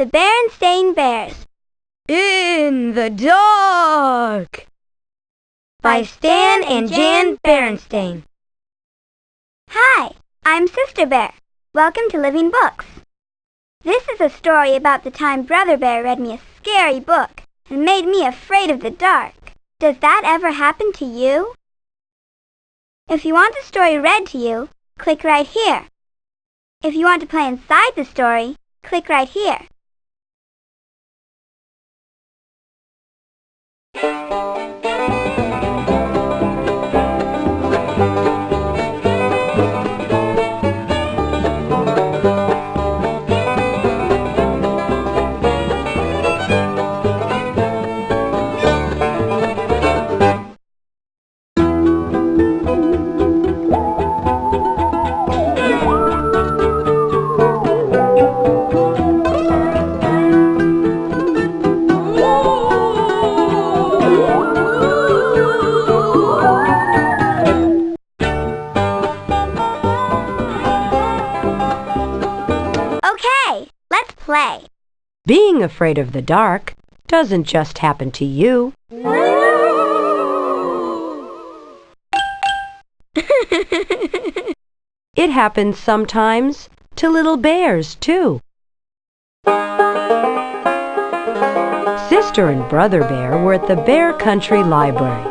The Berenstain Bears. In the Dark by Stan and Jan Berenstain. Hi, I'm Sister Bear. Welcome to Living Books. This is a story about the time Brother Bear read me a scary book and made me afraid of the dark. Does that ever happen to you? If you want the story read to you, click right here. If you want to play inside the story, click right here. Okay, let's play. Being afraid of the dark doesn't just happen to you. It happens sometimes to little bears, too. Sister and Brother Bear were at the Bear Country Library.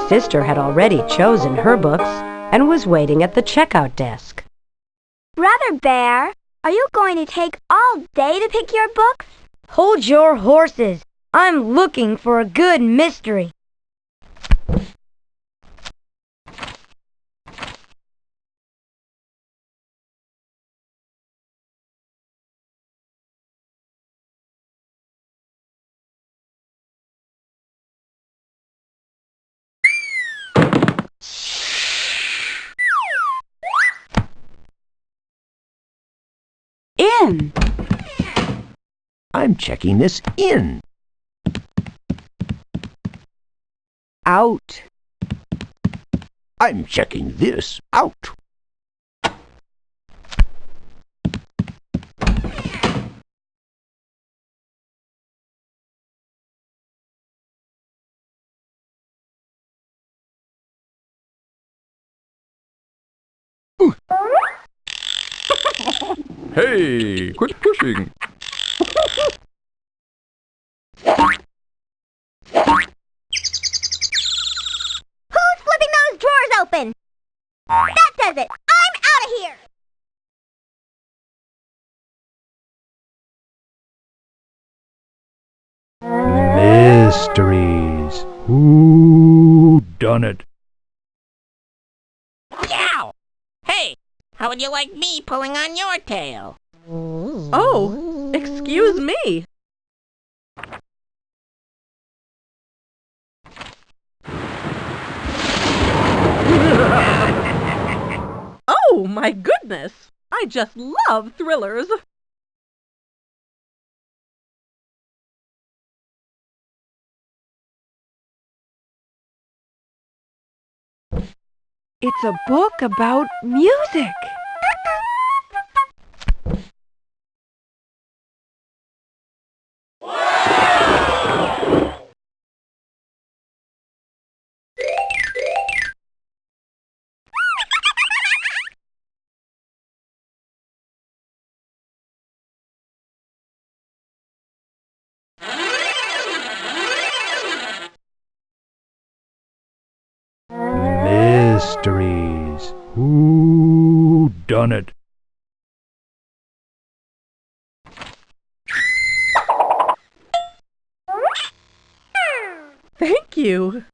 Sister had already chosen her books and was waiting at the checkout desk. Brother Bear, are you going to take all day to pick your books? Hold your horses. I'm looking for a good mystery. In. I'm checking this in. Out. I'm checking this out. Hey, quit pushing. Who's flipping those drawers open? That does it. I'm out of here. Mysteries. Who done it? Meow! Hey, how would you like me pulling on your tail? Oh, excuse me. Oh, my goodness. I just love thrillers. It's a book about music. Mysteries. Who done it? Thank you.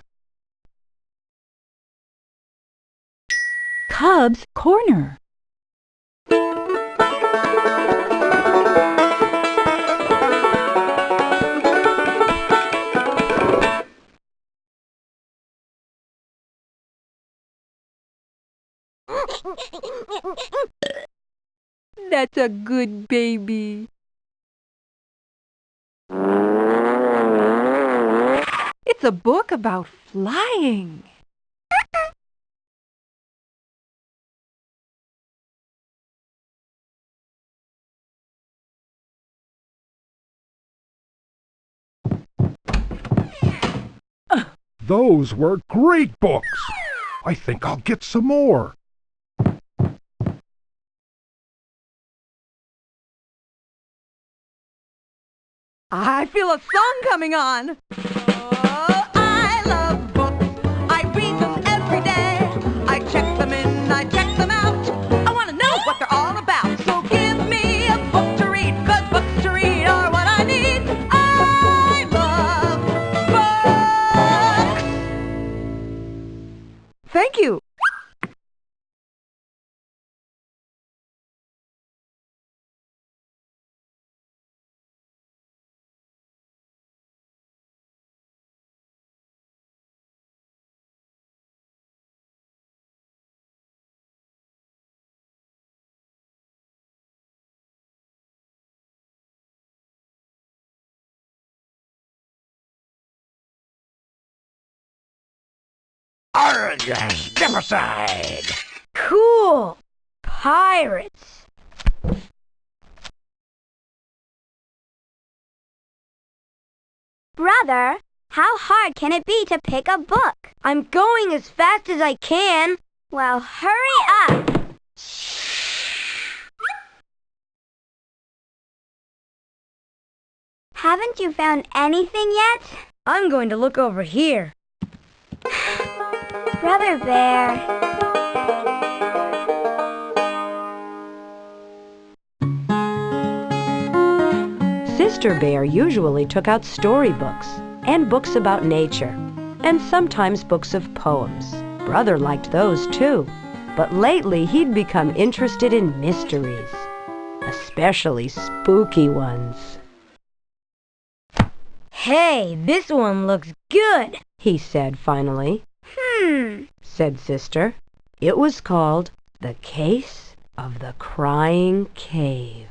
Cub's Corner. That's a good baby. It's a book about flying. Those were great books. I think I'll get some more. I feel a song coming on. Oh, I love books. I read them every day. I check them in, I check them out. I want to know what they're all about. So give me a book to read, 'cause books to read are what I need. I love books. Thank you. Orange Stepaside. Cool. Pirates. Brother, how hard can it be to pick a book? I'm going as fast as I can. Well, hurry up. Haven't you found anything yet? I'm going to look over here. Brother Bear. Sister Bear usually took out storybooks and books about nature, and sometimes books of poems. Brother liked those too, but lately he'd become interested in mysteries, especially spooky ones. Hey, this one looks good, He said finally. Said Sister. It was called The Case of the Crying Cave.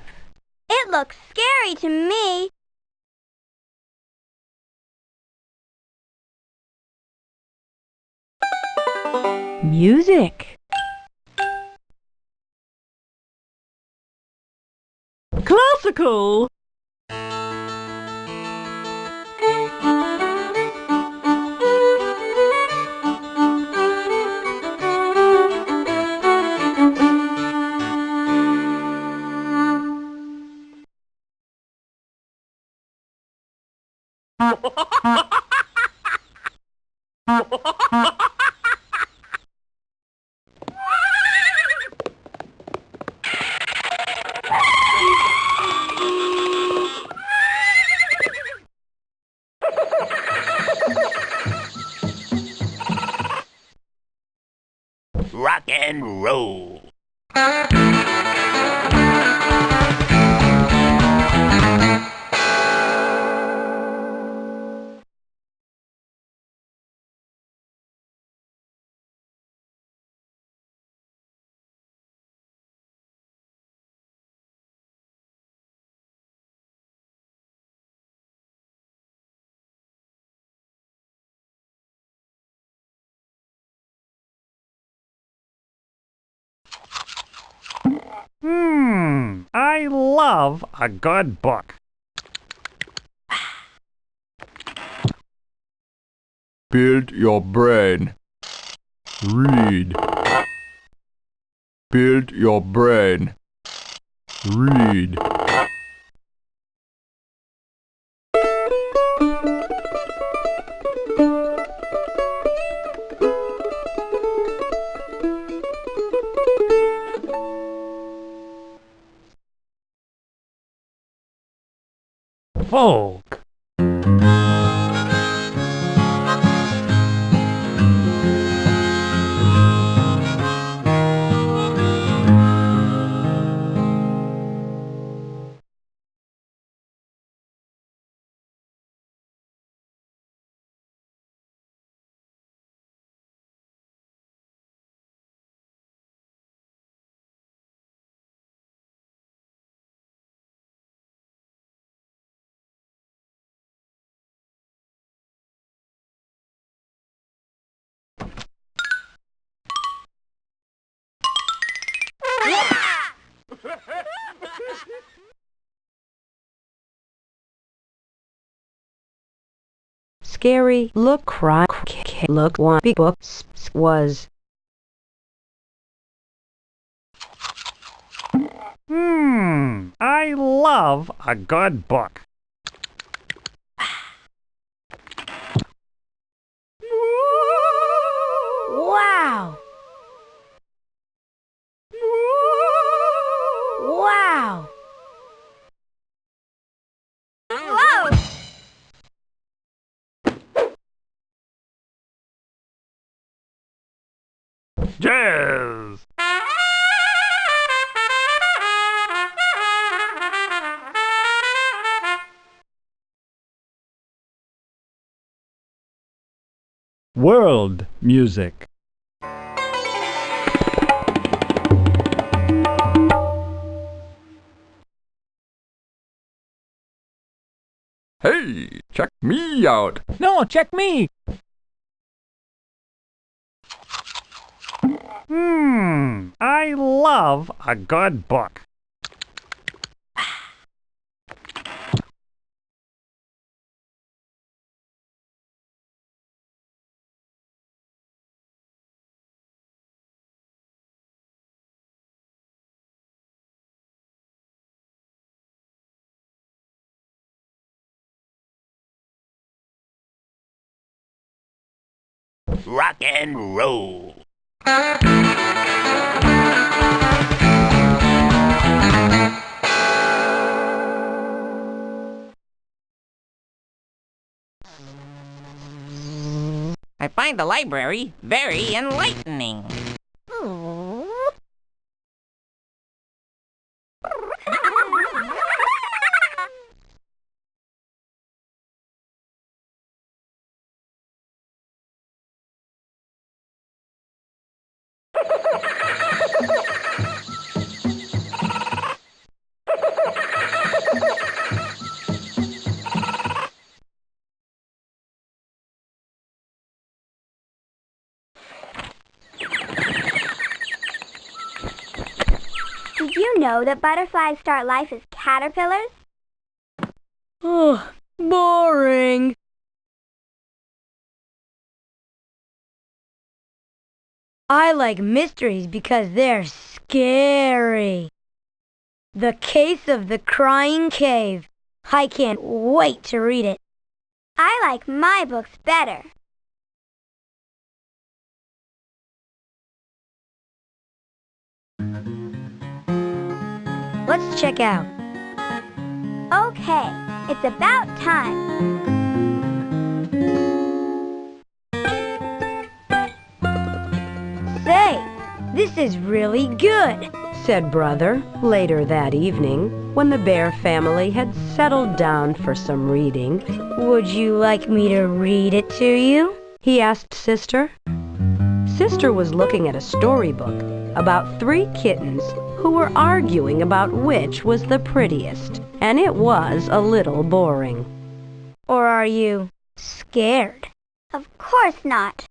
It looks scary to me. Music. Classical. Rock and roll. I love a good book. Build your brain. Read. Build your brain. Read. Folk. scary look one book was. I love a good book. Wow! Wow! Whoa! Jazz! World music. Hey, check me out. No, check me. I love a good book. Rock and roll. I find the library very enlightening. Did you know that butterflies start life as caterpillars? Oh, boring. I like mysteries because they're scary. The Case of the Crying Cave. I can't wait to read it. I like my books better. Let's check out. Okay, it's about time. Say, this is really good, said Brother later that evening when the Bear family had settled down for some reading. Would you like me to read it to you? He asked Sister. Sister was looking at a storybook about 3 kittens who were arguing about which was the prettiest, and it was a little boring. Or are you scared? Of course not.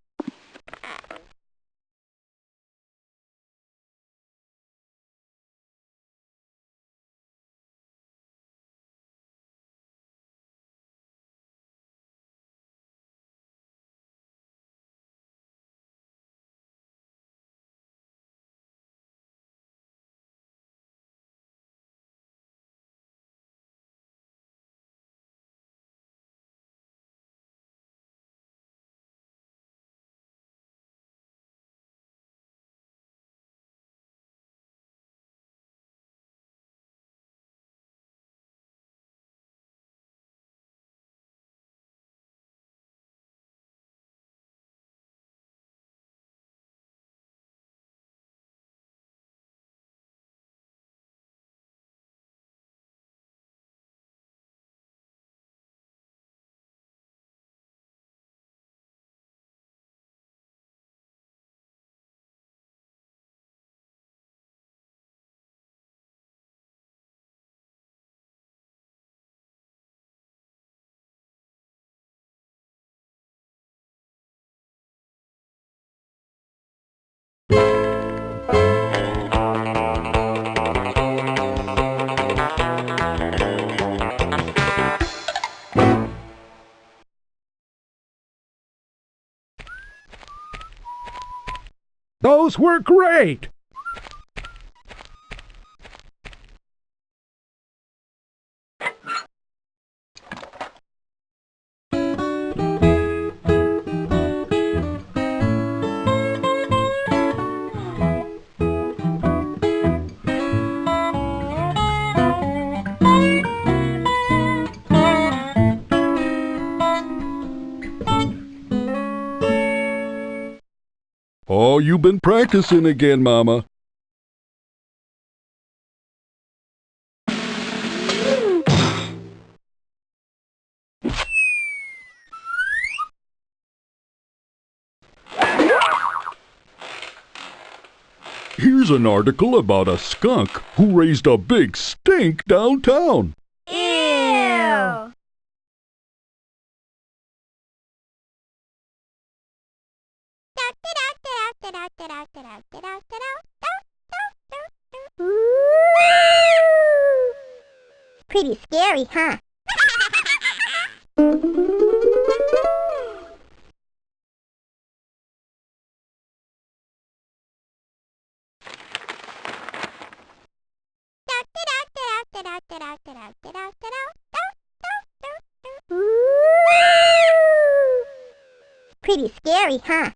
Those were great! Oh, you've been practicing again, Mama. Here's an article about a skunk who raised a big stink downtown. Ew! Pretty scary, huh? Pretty scary, huh?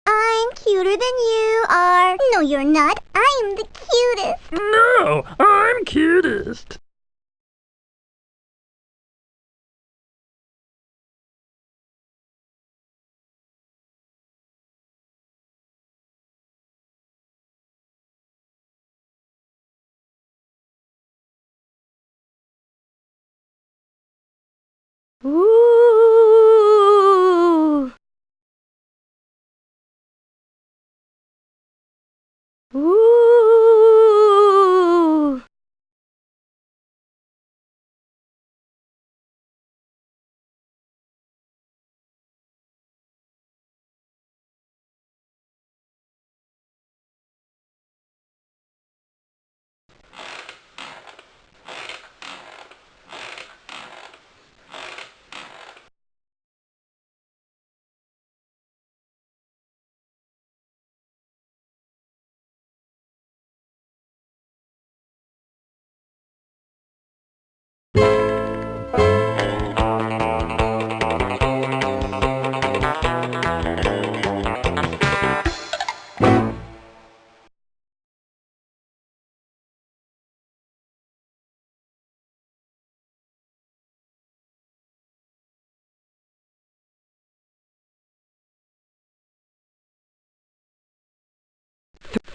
I'm cuter than you are. No, you're not. I'm the cutest. No, I'm cutest. Ooh. Ooh.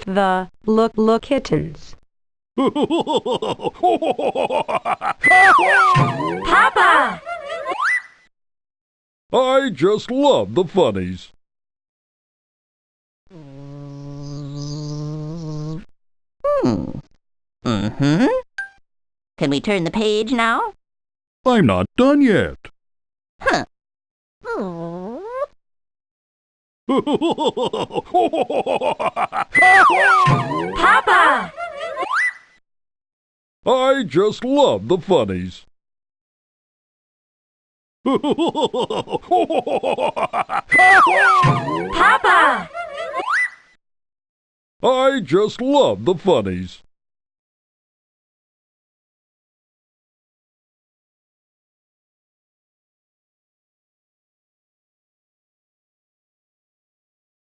The look kittens. Papa! I just love the funnies. Mm-hmm. Can we turn the page now? I'm not done yet. Huh. Papa! I just love the funnies. Papa! I just love the funnies.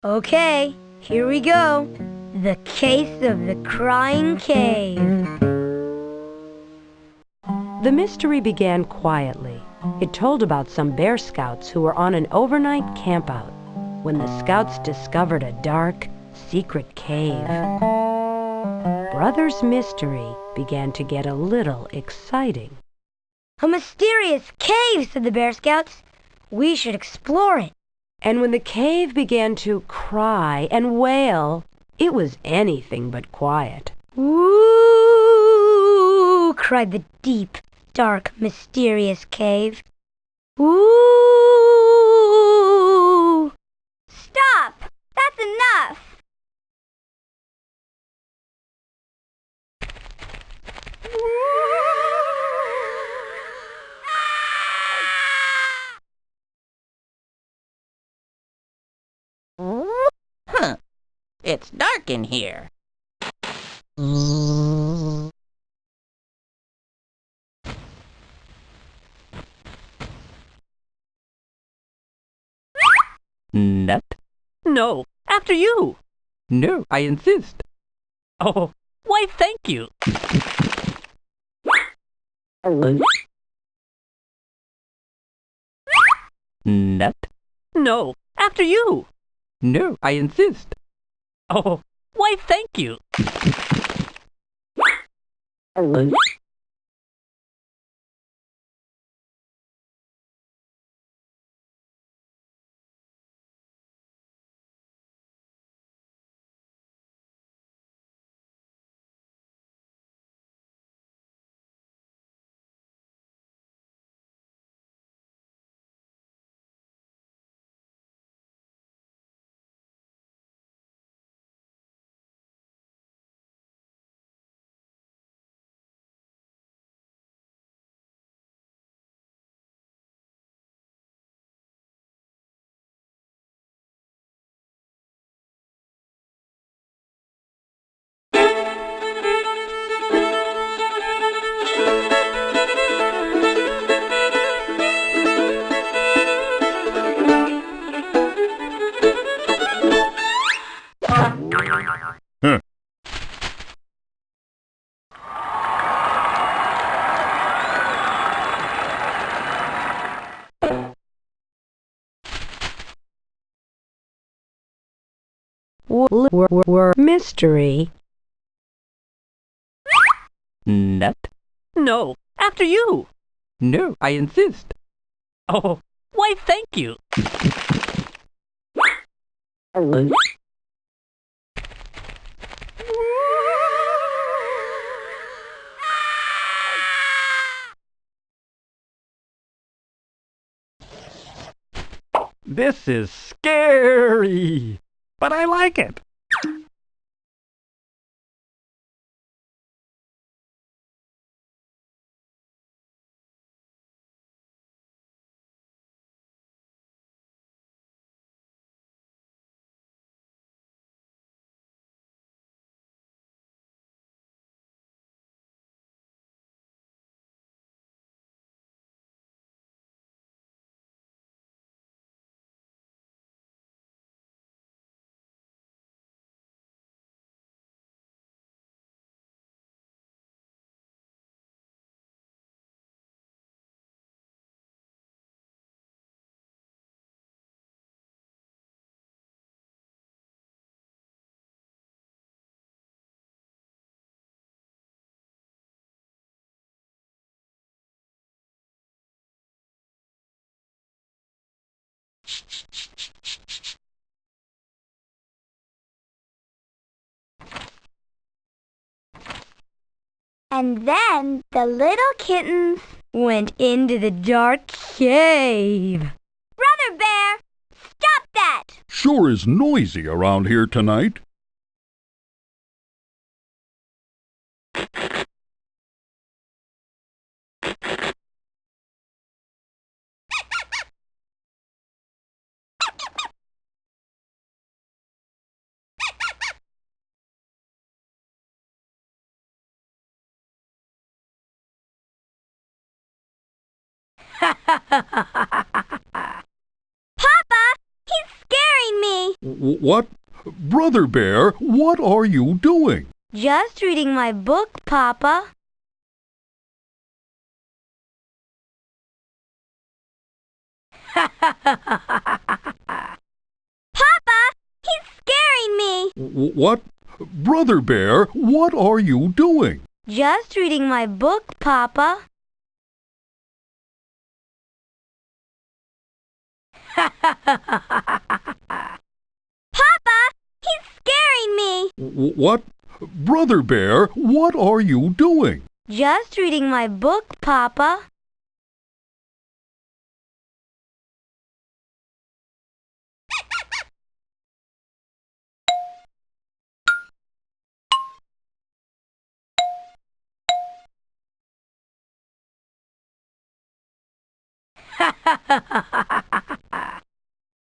Okay, here we go. The Case of the Crying Cave. The mystery began quietly. It told about some Bear Scouts who were on an overnight campout when the Scouts discovered a dark, secret cave. Brothers' mystery began to get a little exciting. A mysterious cave, said the Bear Scouts. We should explore it. And when the cave began to cry and wail, it was anything but quiet. Ooh, cried the deep, dark, mysterious cave. Ooh! Stop! That's enough! Huh. It's dark in here. Nut? No, after you. No, I insist. Oh, why thank you. Nut? No, after you. No, I insist. Oh, why thank you. Huh. Mystery. Nut? No, after you. No, I insist. Oh, why thank you. This is scary, but I like it. And then the little kittens Went into the dark cave. Brother Bear, stop that! Sure is noisy around here tonight. Papa, he's scaring me. What? Brother Bear, what are you doing? Just reading my book, Papa. Papa, he's scaring me. What? Brother Bear, what are you doing? Just reading my book, Papa. Papa, he's scaring me. What? Brother Bear, what are you doing? Just reading my book, Papa.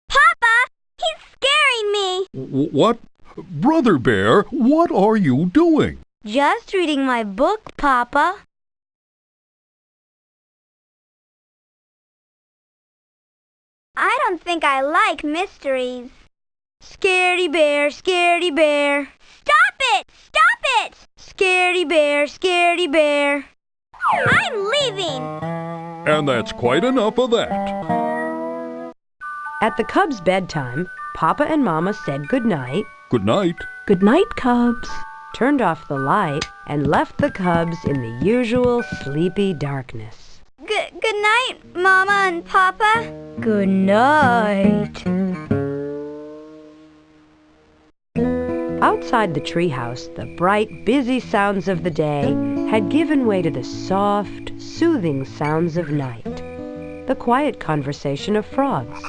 Papa, he's scaring me. What? Brother Bear, what are you doing? Just reading my book, Papa. I don't think I like mysteries. Scaredy bear, scaredy bear. Stop it! Stop it! Scaredy bear, scaredy bear. I'm leaving. And that's quite enough of that. At the Cubs' bedtime, Papa and Mama said goodnight. Good night. Good night, Cubs. Turned off the light and left the Cubs in the usual sleepy darkness. Good night, Mama and Papa. Good night. Outside the treehouse, the bright, busy sounds of the day had given way to the soft, soothing sounds of night. The quiet conversation of frogs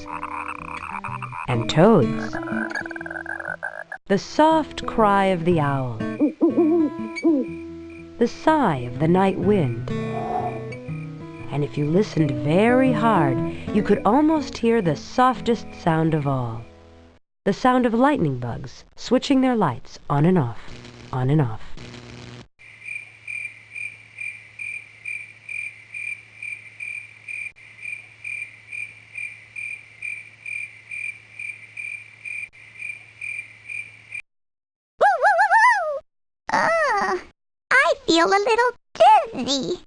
and toads. The soft cry of the owl. The sigh of the night wind. And if you listened very hard, you could almost hear the softest sound of all. The sound of lightning bugs switching their lights on and off, on and off. Woo, woo, woo, woo! I feel a little dizzy.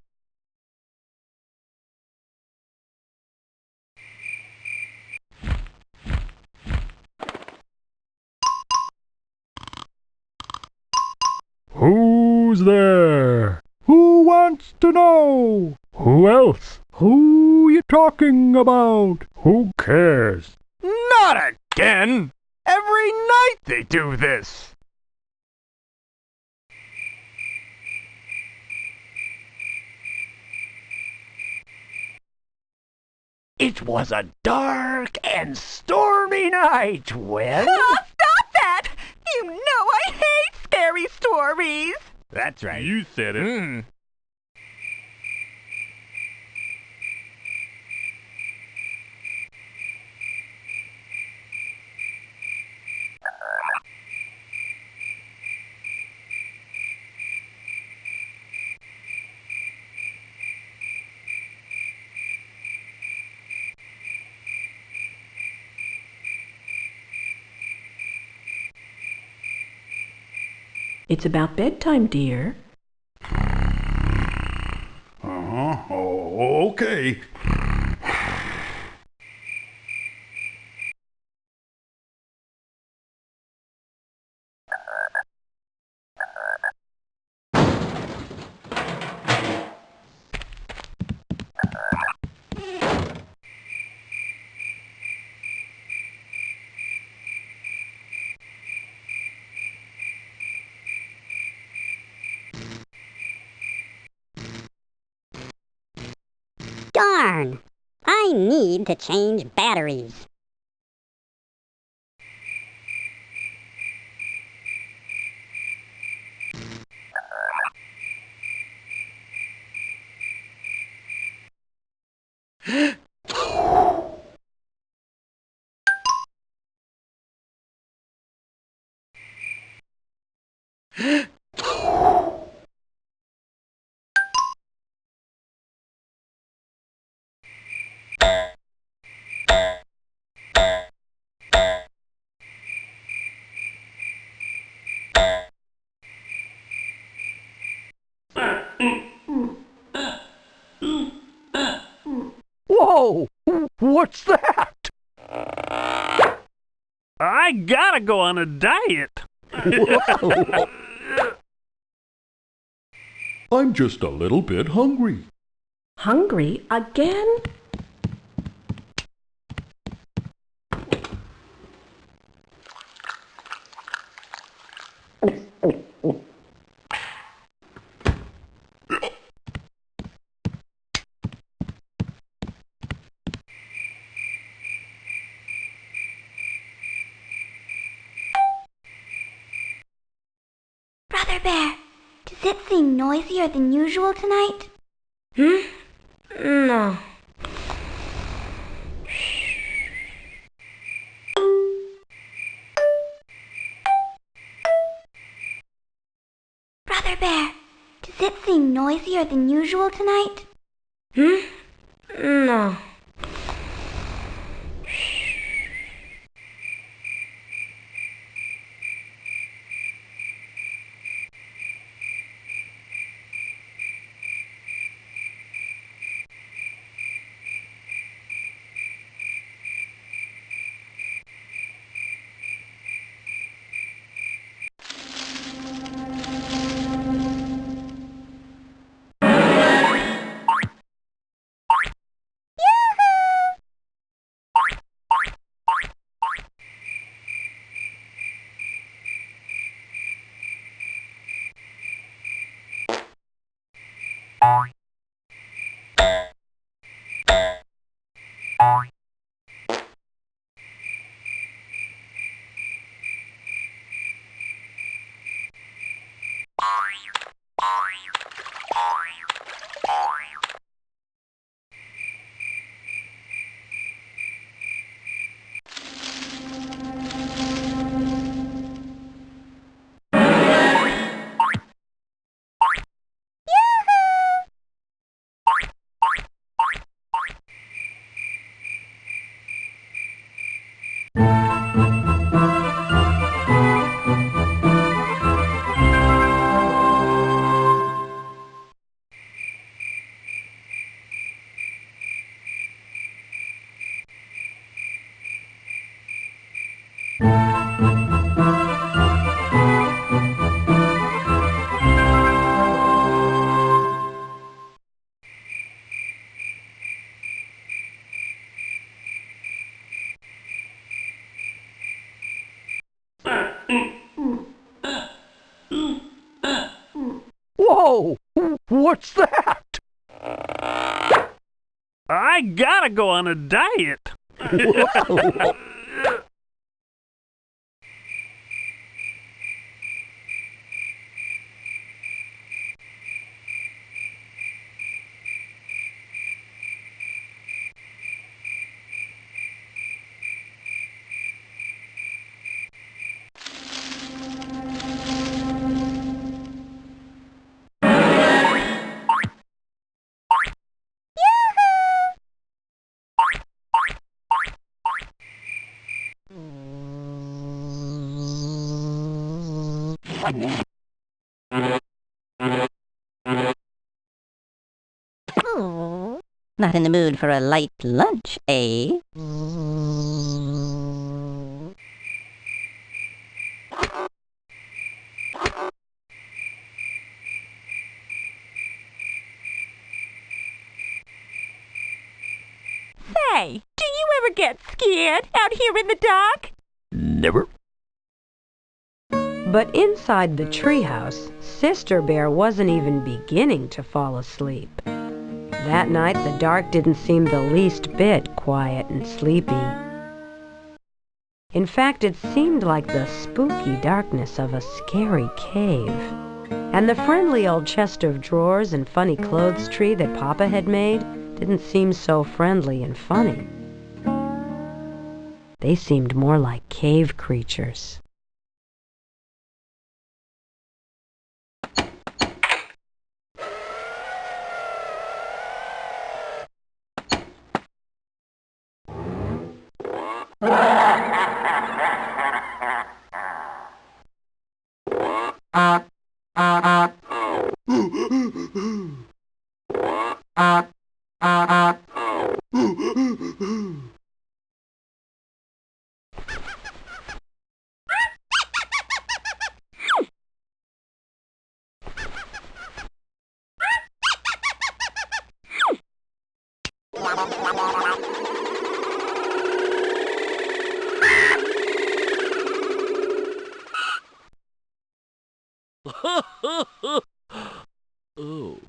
Who's there? Who wants to know? Who else? Who you talking about? Who cares? Not again! Every night they do this! It was a dark and stormy night when... Stop that! You know I hate scary stories. That's right. You said it. It's about bedtime, dear. Oh, okay. Darn! I need to change batteries. Whoa! What's that? I gotta go on a diet. I'm just a little bit hungry. Hungry again? Brother Bear, does it seem noisier than usual tonight? No. Brother Bear, does it seem noisier than usual tonight? No. Whoa! What's that? I gotta go on a diet. Oh, not in the mood for a light lunch, eh? Say, do you ever get scared out here in the dark? Never. But inside the treehouse, Sister Bear wasn't even beginning to fall asleep. That night, the dark didn't seem the least bit quiet and sleepy. In fact, it seemed like the spooky darkness of a scary cave. And the friendly old chest of drawers and funny clothes tree that Papa had made didn't seem so friendly and funny. They seemed more like cave creatures. Oh.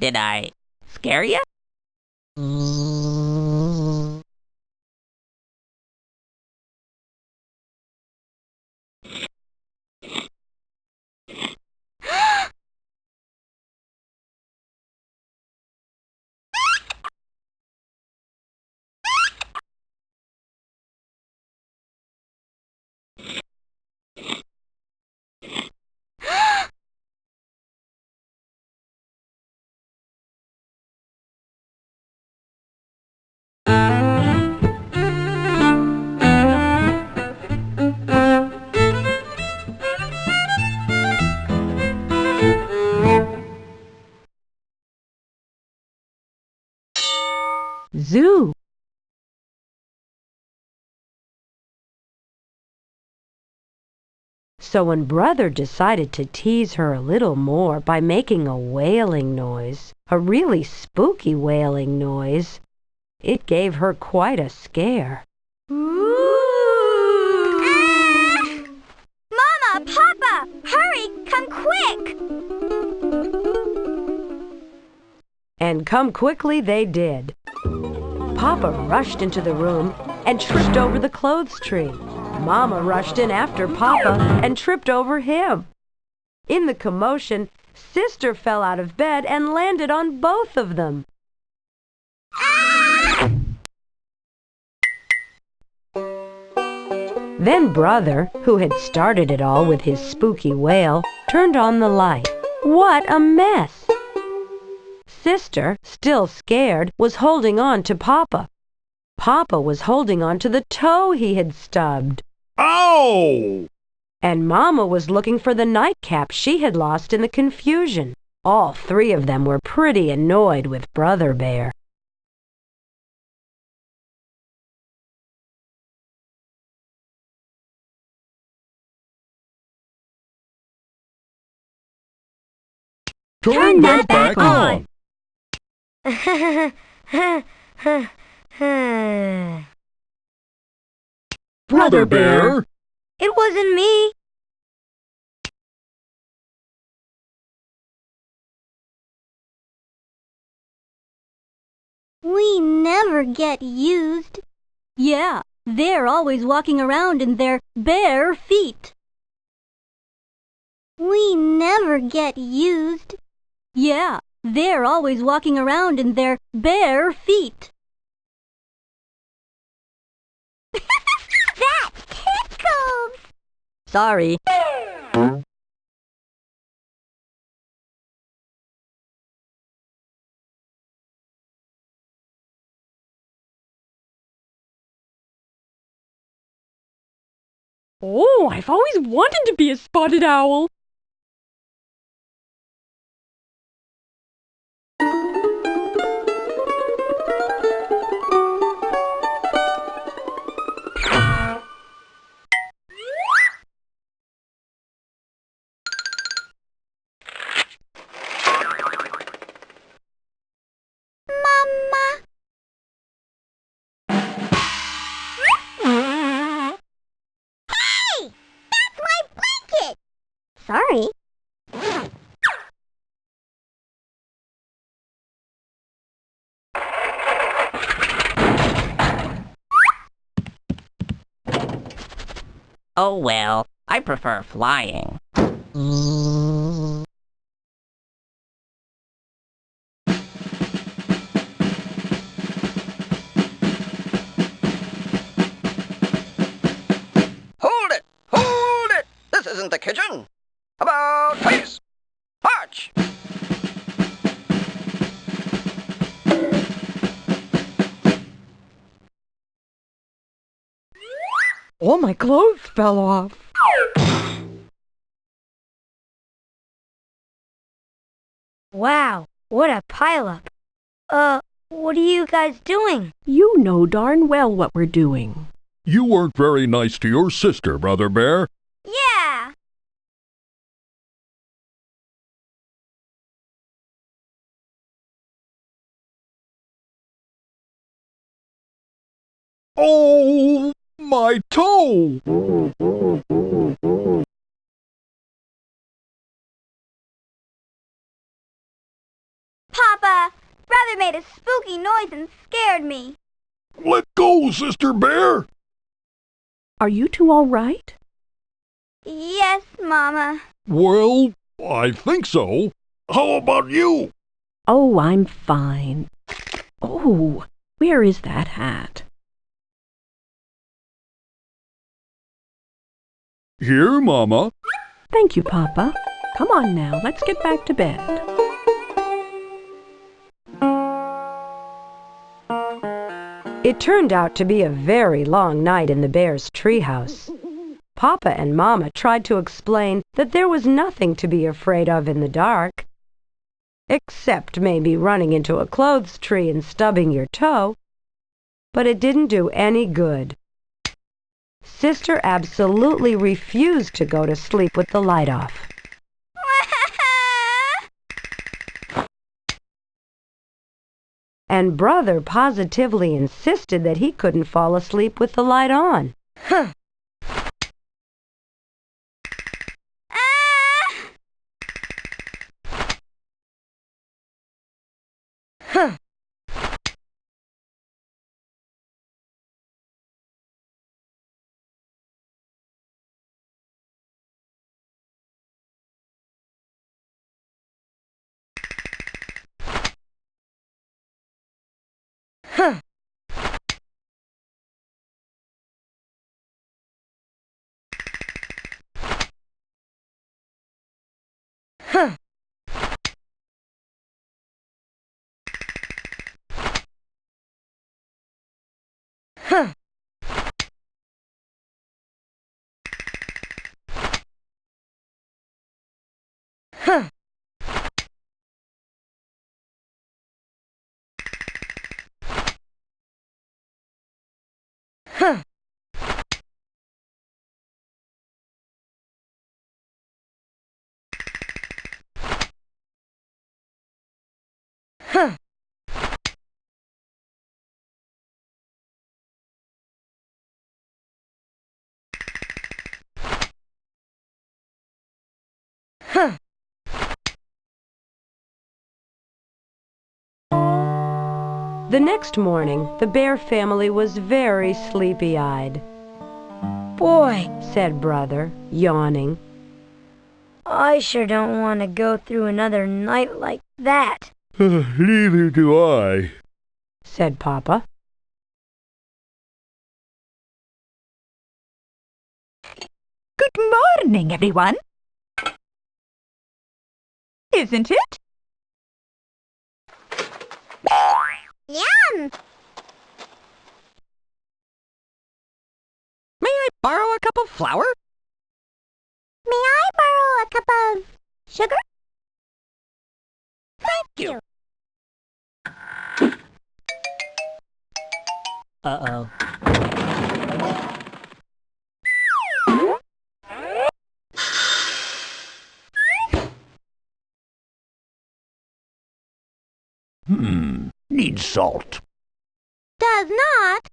Did I scare you? Zoo! So when Brother decided to tease her a little more by making a wailing noise, a really spooky wailing noise, it gave her quite a scare. Mama! Papa! Hurry! Come quick! And come quickly they did. Papa rushed into the room and tripped over the clothes tree. Mama rushed in after Papa and tripped over him. In the commotion, Sister fell out of bed and landed on both of them. Then Brother, who had started it all with his spooky wail, turned on the light. What a mess! Sister, still scared, was holding on to Papa. Papa was holding on to the toe he had stubbed. Ow! And Mama was looking for the nightcap she had lost in the confusion. All three of them were pretty annoyed with Brother Bear. Turn that back on! Brother Bear! It wasn't me. We never get used. Yeah, they're always walking around in their bare feet. We never get used. Yeah, they're always walking around in their bare feet. Sorry. Oh, I've always wanted to be a spotted owl. Sorry. Oh well, I prefer flying. Hold it! Hold it! This isn't the kitchen! About face! March! All my clothes fell off. Wow, what a pileup. What are you guys doing? You know darn well what we're doing. You weren't very nice to your sister, Brother Bear. Yeah. Oh, my toe! Papa, Brother made a spooky noise and scared me. Let go, Sister Bear! Are you two all right? Yes, Mama. Well, I think so. How about you? Oh, I'm fine. Oh, where is that hat? Here, Mama. Thank you, Papa. Come on now, let's get back to bed. It turned out to be a very long night in the bear's treehouse. Papa and Mama tried to explain that there was nothing to be afraid of in the dark, except maybe running into a clothes tree and stubbing your toe, but it didn't do any good. Sister absolutely refused to go to sleep with the light off. And Brother positively insisted that he couldn't fall asleep with the light on. Huh. Huh. Huh. Huh. Huh. Huh. Huh. Huh. The next morning, the bear family was very sleepy-eyed. Boy, said Brother, yawning. I sure don't want to go through another night like that. Neither do I, said Papa. Good morning, everyone. Isn't it? Yum! May I borrow a cup of flour? May I borrow a cup of sugar? Thank you. Uh-oh. Needs salt. Does not.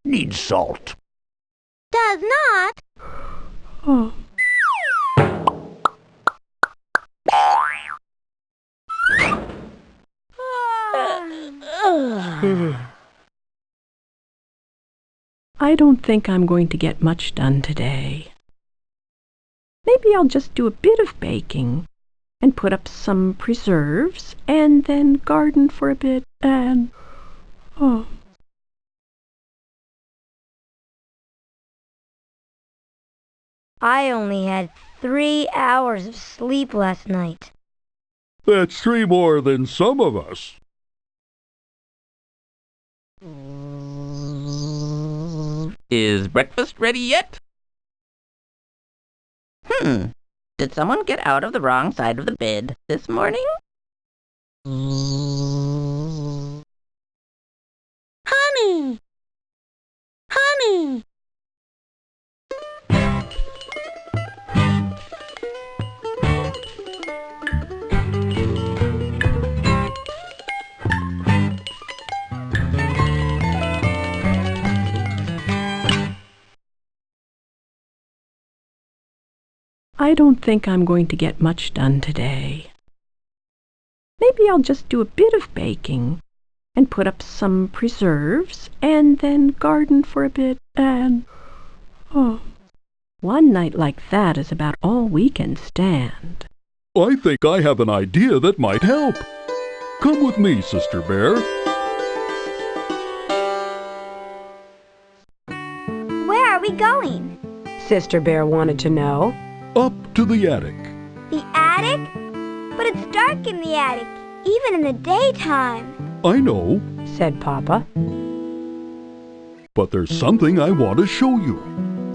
Needs salt. Does not. Oh. I don't think I'm going to get much done today. Maybe I'll just do a bit of baking and put up some preserves and then garden for a bit and... Oh. I only had 3 hours of sleep last night. That's 3 more than some of us. Is breakfast ready yet? Did someone get out of the wrong side of the bed this morning? Honey! Honey! I don't think I'm going to get much done today. Maybe I'll just do a bit of baking and put up some preserves and then garden for a bit and... Oh. One night like that is about all we can stand. I think I have an idea that might help. Come with me, Sister Bear. Where are we going? Sister Bear wanted to know. Up to the attic. The attic? But it's dark in the attic, even in the daytime. I know, said Papa. but there's something I want to show you.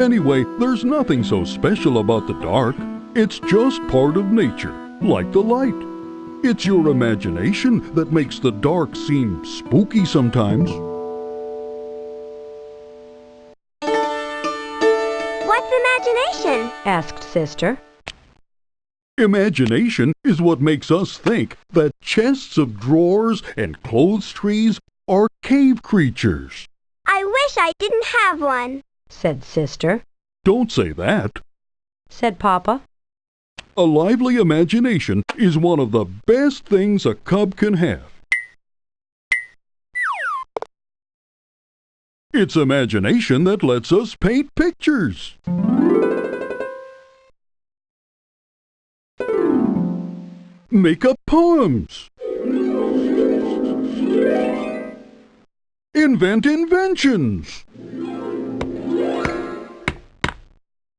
Anyway, there's nothing so special about the dark. It's just part of nature, like the light. It's your imagination that makes the dark seem spooky sometimes. What's imagination? Asked Sister. Imagination is what makes us think that chests of drawers and clothes trees are cave creatures. I wish I didn't have one, said Sister. Don't say that. Said Papa. A lively imagination is one of the best things a cub can have. It's imagination that lets us paint pictures. Make up poems. Invent inventions.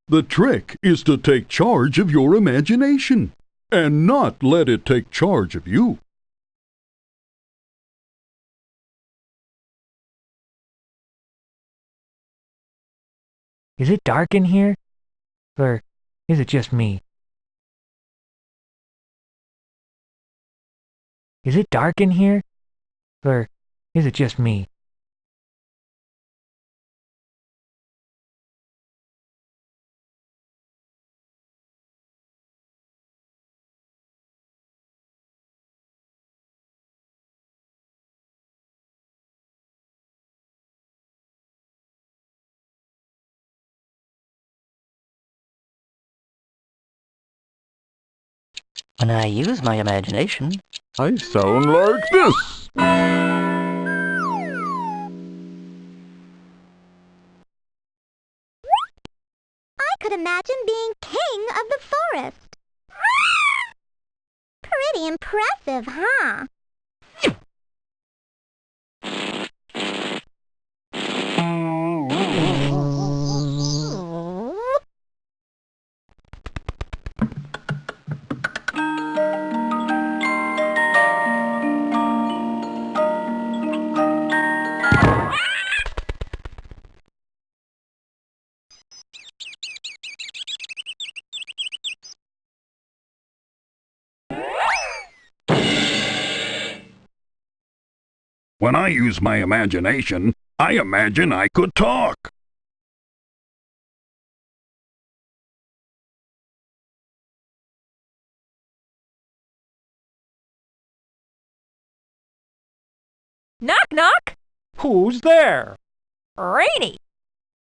The trick is to take charge of your imagination and not let it take charge of you. Is it dark in here? Or is it just me? Is it dark in here? Or is it just me? When I use my imagination, I sound like this. I could imagine being king of the forest. Pretty impressive, huh? When I use my imagination, I imagine I could talk. Knock, knock. Who's there? Rainy.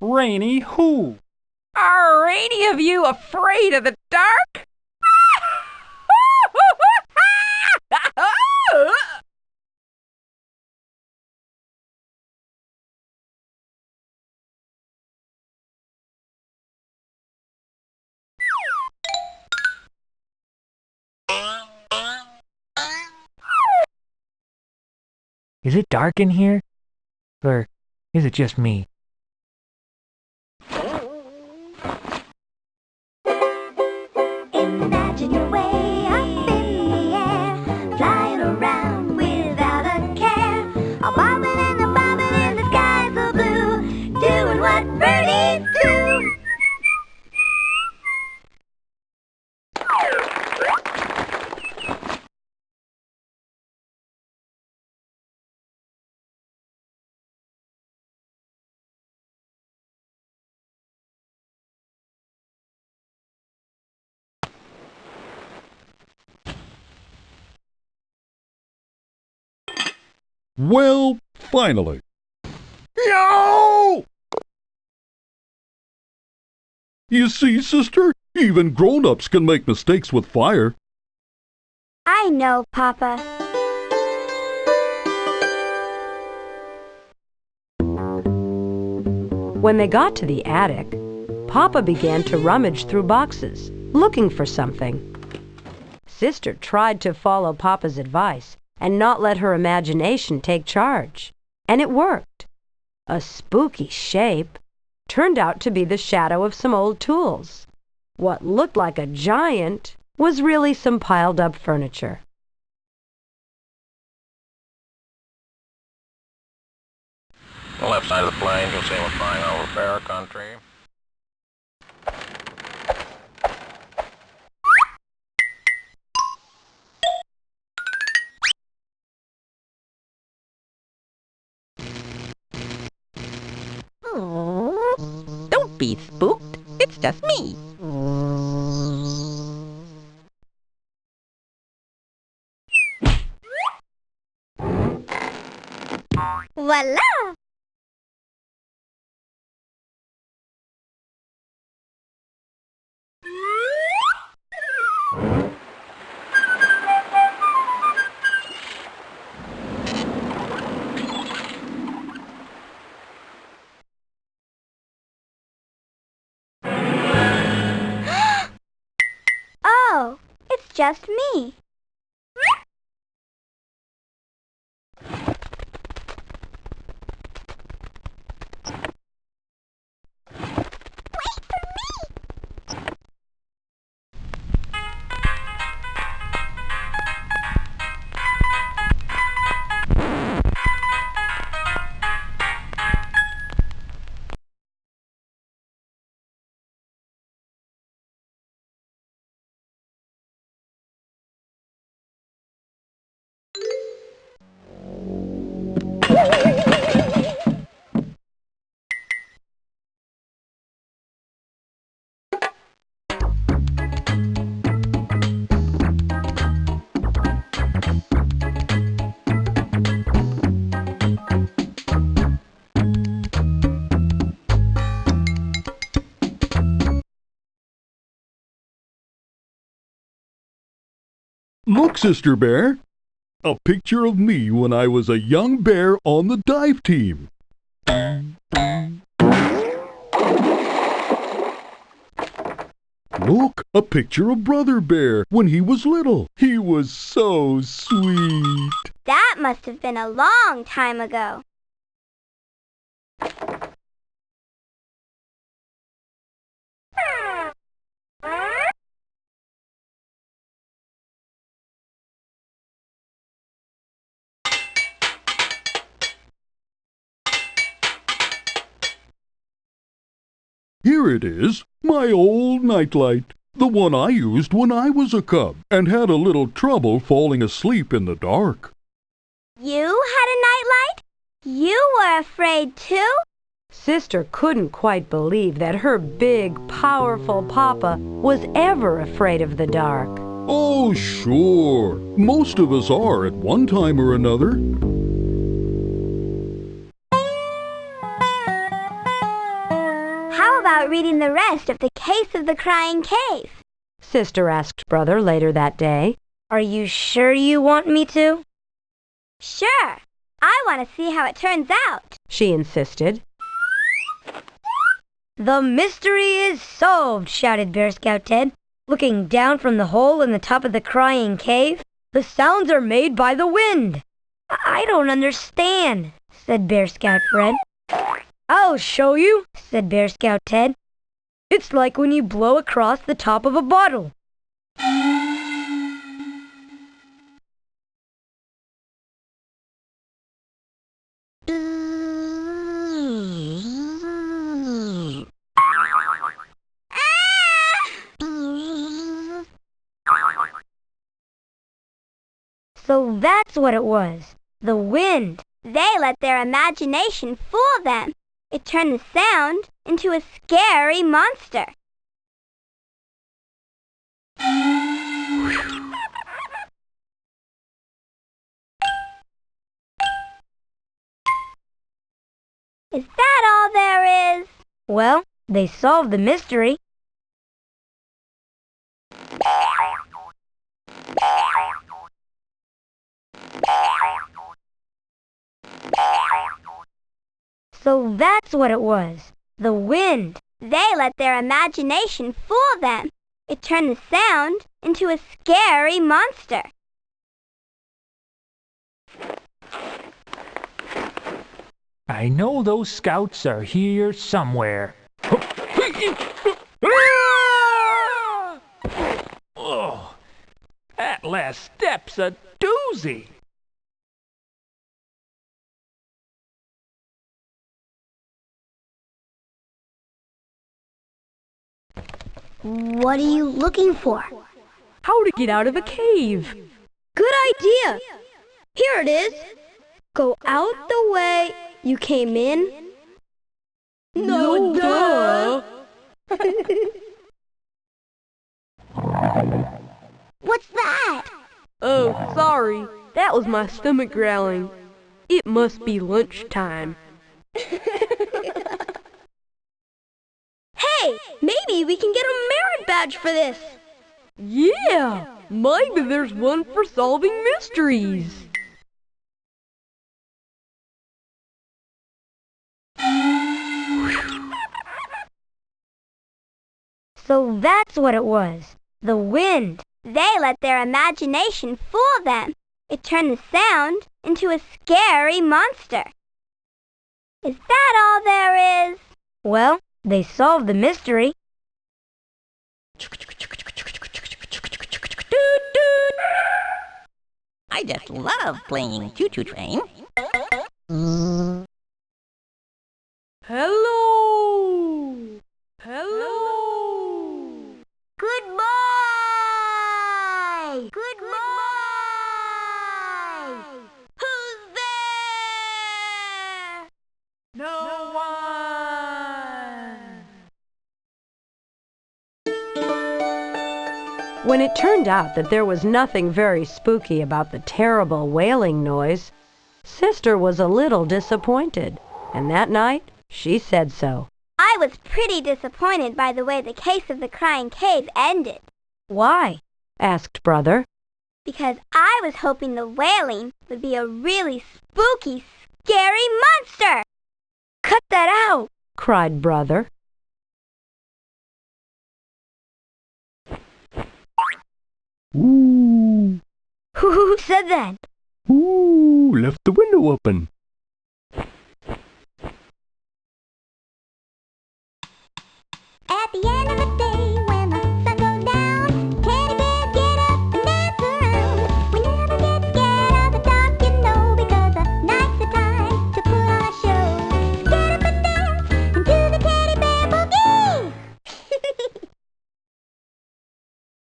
Rainy who? Are any of you afraid of the dark? Is it dark in here? Or is it just me? Imagine your way up in the air, flying around without a care. A bobbing and a bobbing in the sky so blue, doing what birdies do. Well, finally. Yo! You see, sister, even grown-ups can make mistakes with fire. I know, Papa. When they got to the attic, Papa began to rummage through boxes, looking for something. Sister tried to follow Papa's advice and not let her imagination take charge. And it worked. A spooky shape turned out to be the shadow of some old tools. What looked like a giant was really some piled-up furniture. The left side of the plane, you'll see we're flying over bear country. Don't be spooked. It's just me. Voila! Oh, it's just me. Look, Sister Bear. A picture of me when I was a young bear on the dive team. Look, a picture of Brother Bear when he was little. He was so sweet. That must have been a long time ago. Here it is, my old nightlight. The one I used when I was a cub and had a little trouble falling asleep in the dark. You had a nightlight? You were afraid too? Sister couldn't quite believe that her big, powerful papa was ever afraid of the dark. Oh, sure. Most of us are at one time or another. How about reading the rest of The Case of the Crying Cave? Sister asked Brother later that day. Are you sure you want me to? Sure. I want to see how it turns out, she insisted. The mystery is solved, shouted Bear Scout Ted. Looking down from the hole in the top of the crying cave, the sounds are made by the wind. I don't understand, said Bear Scout Fred. I'll show you, said Bear Scout Ted. It's like when you blow across the top of a bottle. So that's what it was. The wind. They let their imagination fool them. It turned the sound into a scary monster. Is that all there is? Well, they solved the mystery. So that's what it was. The wind. They let their imagination fool them. It turned the sound into a scary monster. I know those scouts are here somewhere. Oh, that last step's a doozy. What are you looking for? How to get out of a cave. Good idea. Here it is. Go out the way you came in. No, duh. What's that? Oh, sorry. That was my stomach growling. It must be lunchtime. Hey, maybe we can get a merit badge for this. Yeah, maybe there's one for solving mysteries. So that's what it was. The wind. They let their imagination fool them. It turned the sound into a scary monster. Is that all there is? Well, they solved the mystery. I just love playing choo-choo train. Hello! Hello! Goodbye! Goodbye! Who's there? No one. When it turned out that there was nothing very spooky about the terrible wailing noise, Sister was a little disappointed, and that night she said so. I was pretty disappointed by the way the Case of the Crying Cave ended. Why? Asked Brother. because I was hoping the wailing would be a really spooky, scary monster. Cut that out, cried Brother. Ooh, Who said that? ooh, left the window open. At the end of the day, when the sun goes down, teddy bears get up and dance around. We never get scared of the dark, you know, because the night's the time to put on a show. Get up and dance and do the teddy bear boogie.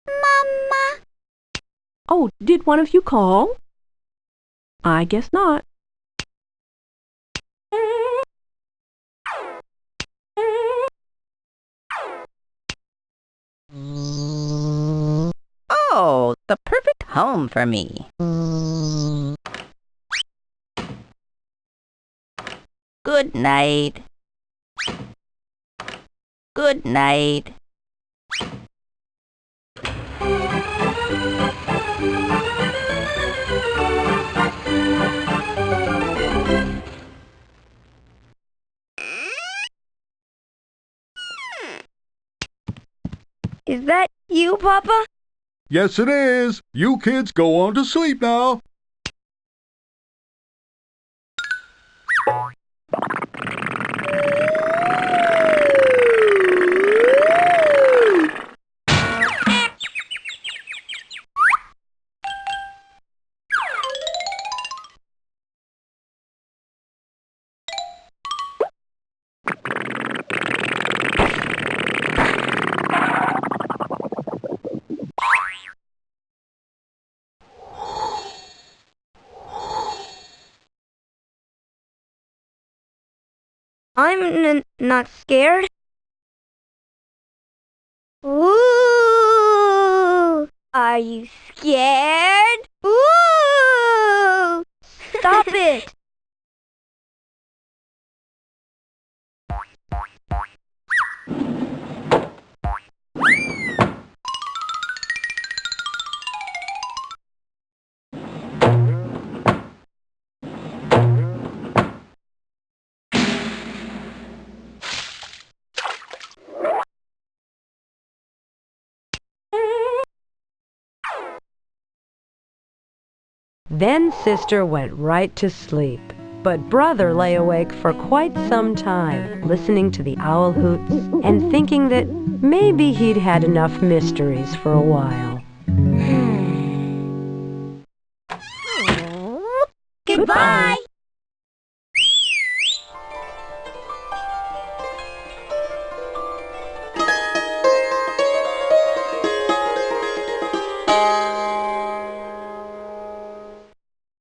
Mama. Oh, did one of you call? I guess not. Oh, the perfect home for me. Good night. Good night. Is that you, Papa? Yes, it is. You kids go on to sleep now. I'm not scared. Ooh! Are you scared? Ooh! Stop it! Then Sister went right to sleep, but Brother lay awake for quite some time, listening to the owl hoots and thinking that maybe he'd had enough mysteries for a while. Goodbye!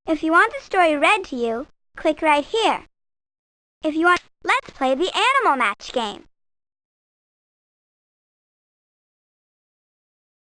If you want the story read to you, click right here. If you want, let's play the Animal Match game.